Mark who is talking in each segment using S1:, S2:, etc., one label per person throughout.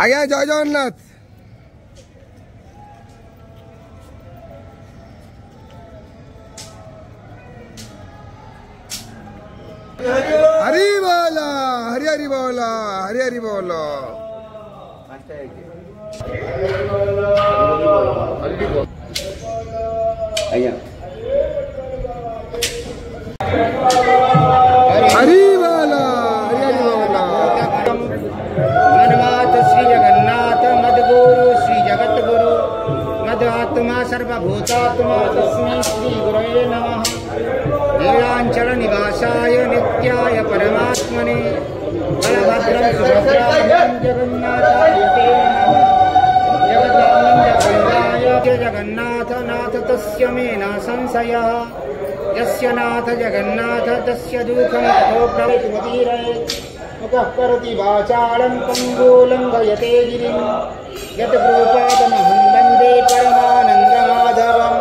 S1: ଆଜ୍ଞା ଜୟ ଜଗନ୍ନାଥ। हरि बोल हरि हरि बोल हरि हरि बोल। हरि बोल हरि हरि बोल।
S2: मनमात श्री जगन्नाथ मद्गुरु श्री जगत गुरु मदात्मा सर्वभूतात्मा तस्मै श्री गुरवे नमः। नीलांचल निवासाय नित्याय परमात्मने बलभद्रं सुभद्राभ्यां जगन्नाथाय ते नमः। जगदानन्दगङ्गाय जगन्नाथ नाथ तस्य मे न संशयः। यस्य नाथ जगन्नाथ तस्य दुःखं ततो प्रवितीरयेत्। मुखः करोति वाचालं पङ्गुलं गयते गिरिं यत्कृपातमहं वन्दे परमानन्दमाधवम्।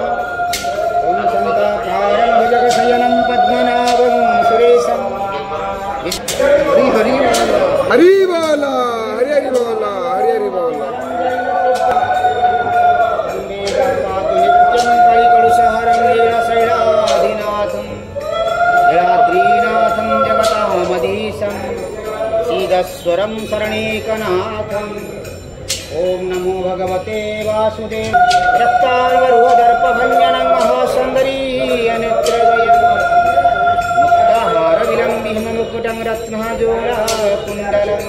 S2: ॐ शान्ताकारं भुजगशयनं पद्मनाभं सुरेशं। हरि हरि
S1: हरि बोल हरि हरि बोल हरि हरि बोल।
S2: नित्यं परिकलुषहरं लीलाशैलाधिनाथं जयाद्रीनाथं जगतामधीशं सीदस्वरं शरणैकनाथम्। ओम नमो भगवते वासुदेव रक्तार्वरुहदर्पभञ्जनं महासुन्दरीयनेत्रद्वयं मुक्ताहारविलम्बितं रत्नजोलकुण्डलं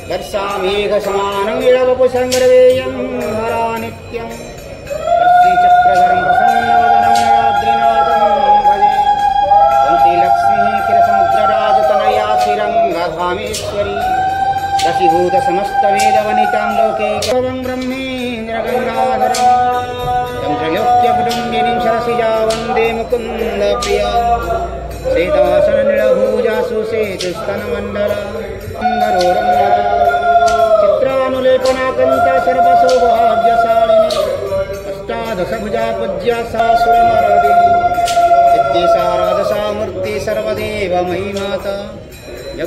S2: वर्षामेघसमानं इळवपुसङ्ग्रवेयं हरानित्यं श्रीचक्रधरं प्रसन्नवदनं नराद्रिनाथं भजे। ॐ श्रीलक्ष्मीः क्षीरसमुद्रराजतनया श्रीरङ्गधामेश्वरी दशीभूत समस्त वेदवनितां लोकैकं ब्रह्मेन्द्रगङ्गाधरं चन्द्रलोक्य कुटुम्बिनीं सरसिजा वन्दे मुकुन्दप्रिया। श्वेतासननीलभुजा सुसेतुस्तनमण्डला चित्रानुलेपनाकन्ता सर्वसौभाग्यशालिनी अष्टादशभुजा पूज्या सा सुरमरदिनी विद्येशा राजसा मूर्ति सर्वदेवमयी माता।